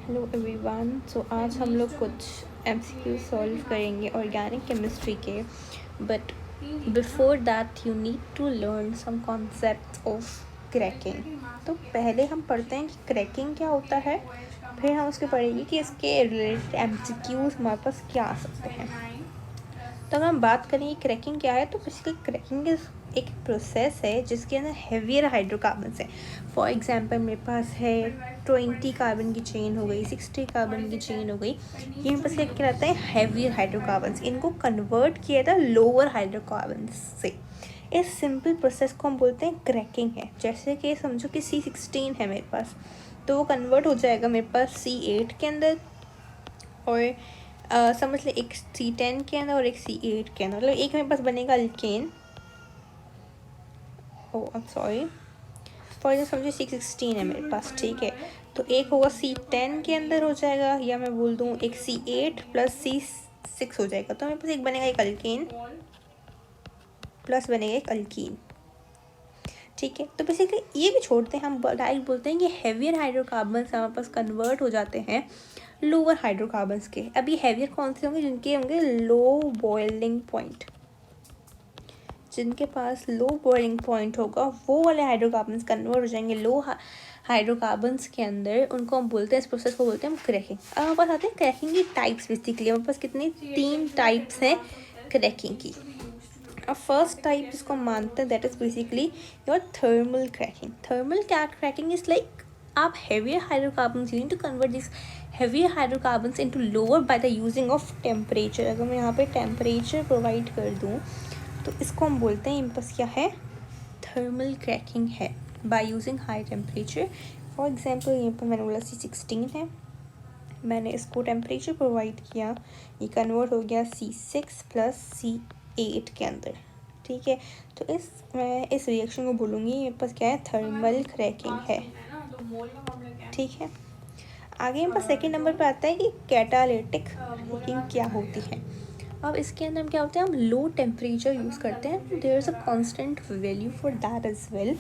Hello everyone. सो आज हम लोग कुछ एमसीक्यू सॉल्व करेंगे ऑर्गेनिक केमिस्ट्री के, but before that you need to learn some concept of cracking. तो पहले हम पढ़ते हैं कि क्रैकिंग क्या होता है, फिर हम उसके पढ़ेंगे कि इसके रिलेटेड एमसीक्यूज हमारे पास क्या आ सकते हैं। तो अगर हम बात करें क्रैकिंग क्या है, तो बेसिकली क्रैकिंग एक प्रोसेस है जिसके अंदर हेवियर हाइड्रोकार्बन्स है। फॉर एग्जांपल मेरे पास है 20 कार्बन की चेन हो गई, 60 कार्बन की चेन हो गई। ये मेरे पास क्या कहलाता है, हेवियर हाइड्रोकार्बन्स। इनको कन्वर्ट किया था लोअर हाइड्रोकार्बन्स से। इस सिंपल प्रोसेस को हम बोलते हैं क्रैकिंग है। जैसे कि समझो कि C16 है मेरे पास, तो वो कन्वर्ट हो जाएगा मेरे पास C8 के अंदर, और समझ ले एक C10 के अंदर और एक C8 के अंदर। मतलब एक मेरे पास बनेगा alkane, oh I am sorry, for example समझो C16 है मेरे पास, ठीक है। तो एक होगा C10 के अंदर हो जाएगा, या मैं बोल दूँ एक C8 प्लस C6 हो जाएगा। तो मेरे पास एक बनेगा एक अल्केन प्लस बनेगा एक अल्कीन, ठीक है। तो बेसिकली ये भी छोड़ते हैं, हम डायरेक्ट बोलते हैं कि हेवियर हाइड्रोकार्बन्स हमारे पास कन्वर्ट हो जाते हैं लोअर हाइड्रोकार्बन्स के। अब ये हेवियर कौन से होंगे, जिनके होंगे लो बॉइलिंग पॉइंट। जिनके पास लो बॉइलिंग पॉइंट होगा वो वाले हाइड्रोकार्बन्स कन्वर्ट हो जाएंगे लो हाइड्रोकार्बन्स के अंदर। उनको हम बोलते हैं, इस प्रोसेस को बोलते हैं हम क्रैकिंग। अब हमारे पास आते हैं क्रैकिंग की टाइप्स। बेसिकली हमारे पास कितनी 3 टाइप्स हैं क्रैकिंग की। अब फर्स्ट टाइप जिसको हम मानते हैं that is basically your thermal cracking. Thermal cracking is like आप heavier hydrocarbons, you need to convert these heavier hydrocarbons into lower by the using of temperature। अगर मैं यहाँ पे टेम्परेचर प्रोवाइड कर दूँ तो इसको हम बोलते हैं इम्पस क्या है, थर्मल क्रैकिंग है, by using high temperature. For example यहाँ पर मैंने बोला C16 है, मैंने इसको टेम्परेचर प्रोवाइड किया, ये कन्वर्ट हो गया C6 प्लस C8 के अंदर, ठीक है। तो मैं इस रिएक्शन को बोलूँगी मेरे पास क्या है, थर्मल क्रैकिंग है, ठीक है। आगे मेरे पास सेकेंड नंबर पे आता है कि कैटालिटिक क्रैकिंग क्या होती है। अब इसके अंदर क्या होता है, हम लो टेम्परेचर यूज़ करते हैं। There is a constant value for that as well,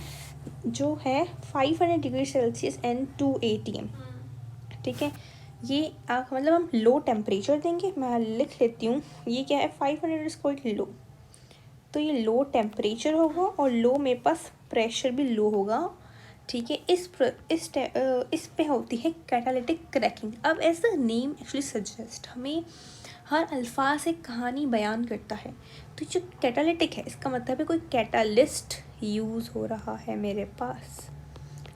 जो है 500 डिग्री सेल्सियस एंड 2 ATM, ठीक है। ये मतलब हम लो टेम्परेचर देंगे, मैं लिख लेती हूँ, ये क्या है 500 इज क्वाइट लो। तो ये लो टेम्परेचर होगा और लो मेरे पास प्रेशर भी लो होगा, ठीक है। इस पे होती है कैटालिटिक क्रैकिंग। अब as the name actually suggest, हमें हर अल्फाज एक कहानी बयान करता है। तो जो कैटालिटिक है इसका मतलब है कोई कैटालिस्ट यूज़ हो रहा है मेरे पास,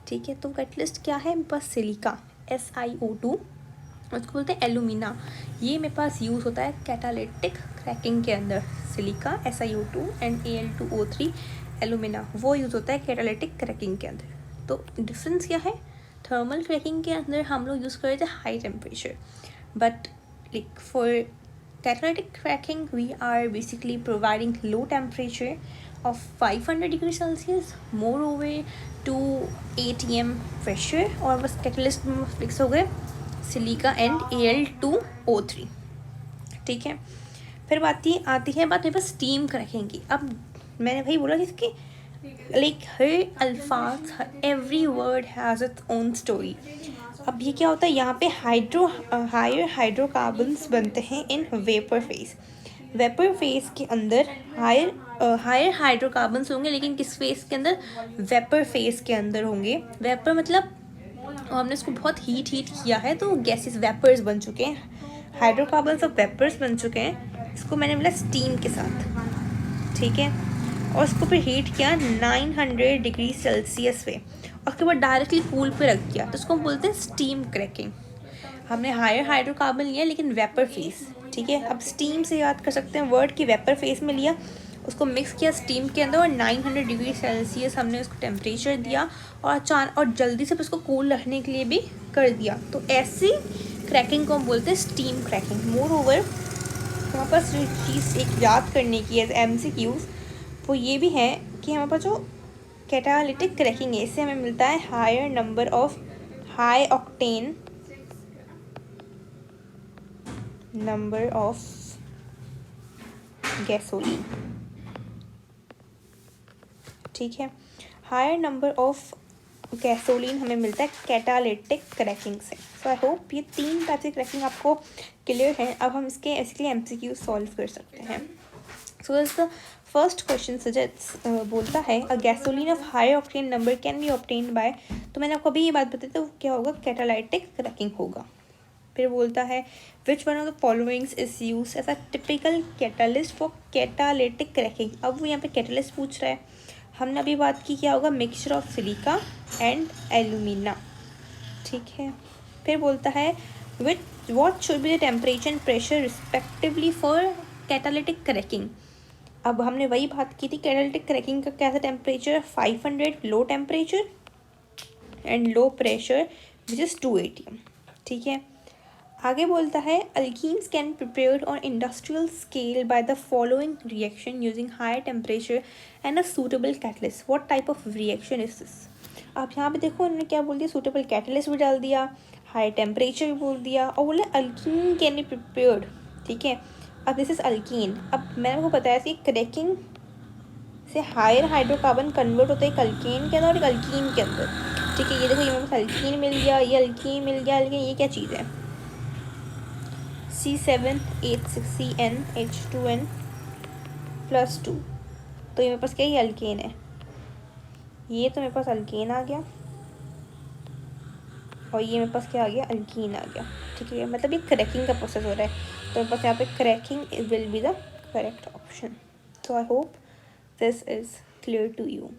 ठीक है। तो कैटलिस्ट क्या है, मेरे पास सिलिका SiO2, उसको बोलते हैं एलुमिना। ये मेरे पास यूज़ होता है कैटालिटिक क्रैकिंग के अंदर। Silica SiO2 and Al2O3 alumina, वो यूज़ होता है कैटालिटिक क्रैकिंग के अंदर। तो डिफरेंस क्या है, थर्मल क्रैकिंग के अंदर हम लोग यूज़ कर रहे थे high temperature, but like for catalytic cracking we are basically providing low temperature of 500 degree Celsius, moreover to ATM pressure, और बस कैटलिस्ट में फिक्स हो गए सिलिका एंड Al2O3, ठीक है। फिर आती है बात मेरे पास स्टीम क्रैकिंग की। अब मैंने भाई बोला कि इसकी लाइक हर अल्फाज, every word has its own story. अब ये क्या होता है, यहाँ पे हायर हाइड्रोकार्बन्स बनते हैं in vapour phase. Vapour phase के अंदर हायर हाइड्रोकार्बन्स होंगे, लेकिन किस फेज के अंदर, वेपर फेज के अंदर होंगे। वेपर मतलब हमने इसको बहुत हीट किया है तो गैसेस वेपर्स बन चुके हैं, हाइड्रोकार्बन्स और वेपर्स बन चुके हैं। इसको मैंने बोला स्टीम के साथ, ठीक है। और उसको फिर हीट किया 900 डिग्री सेल्सियस पे, और उसके बाद डायरेक्टली कूल पे रख दिया, तो उसको हम बोलते हैं स्टीम क्रैकिंग। हमने हायर हाइड्रोकार्बन लिया लेकिन वेपर फेस, ठीक है। अब स्टीम से याद कर सकते हैं वर्ड की, वेपर फेस में लिया, उसको मिक्स किया स्टीम के अंदर, और 900 डिग्री सेल्सियस हमने उसको टेम्परेचर दिया, और अचानक और जल्दी से उसको कूल रखने के लिए भी कर दिया। तो ऐसी क्रैकिंग को हम बोलते हैं स्टीम क्रैकिंग। मोर ओवर हमारे पास जो चीज़ एक याद करने की है MCQs, वो ये भी है कि हमारे पास जो कैटालिटिक क्रैकिंग है इससे हमें मिलता है higher number of high octane number of gasoline, ठीक है। हायर नंबर ऑफ गैसोलीन हमें मिलता है कैटालिटिक क्रैकिंग से। सो आई होप ये 3 टाइप से क्रैकिंग आपको क्लियर है। अब हम इसके बेसिकली MCQ सॉल्व कर सकते हैं। So is the first question suggest बोलता है a gasoline of high octane number can be obtained by, तो मैंने आपको अभी ये बात बताई, तो क्या होगा, कैटालिटिक क्रैकिंग होगा। फिर बोलता है which one of the followings is use as a typical catalyst for catalytic cracking. अब वो यहाँ पे कैटालिस्ट पूछ रहा है, हमने अभी बात की क्या होगा, mixture of silica and alumina, ठीक है। फिर बोलता है विच what should be the temperature and pressure respectively for catalytic cracking. अब हमने वही बात की थी, कैटालिटिक क्रैकिंग का कैसा temperature, 500 low temperature and low pressure which is 2 ATM, ठीक है। आगे बोलता है alkenes can prepared on industrial scale by the following reaction using high temperature and a suitable catalyst, what type of reaction is this. आप यहाँ पे देखो उन्होंने क्या बोल दिया, सूटेबल कैटलिस्ट भी डाल दिया, हाई टेम्परेचर भी बोल दिया, और बोले अल्कीन कैन बी प्रिपेयर्ड, ठीक है। अब दिस इज अल्कीन। अब मैंने आपको बताया कि क्रैकिंग से हायर हाइड्रोकार्बन कन्वर्ट होता है एक अल्केन के अंदर और एक अल्कीन के अंदर, ठीक है। ये देखो, ये मेरे पास अल्कीन मिल गया, ये अल्कीन मिल गया, लेकिन ये क्या चीज़ है, C7H6CnH2n+2, तो ये मेरे पास क्या, ये अल्केन है, ये तो मेरे पास अल्केन आ गया, और ये मेरे पास क्या आ गया, अल्कीन आ गया, ठीक है। मतलब ये क्रैकिंग का प्रोसेस हो रहा है, तो मेरे पास यहाँ पे cracking will be the correct option. So I hope this is clear to you.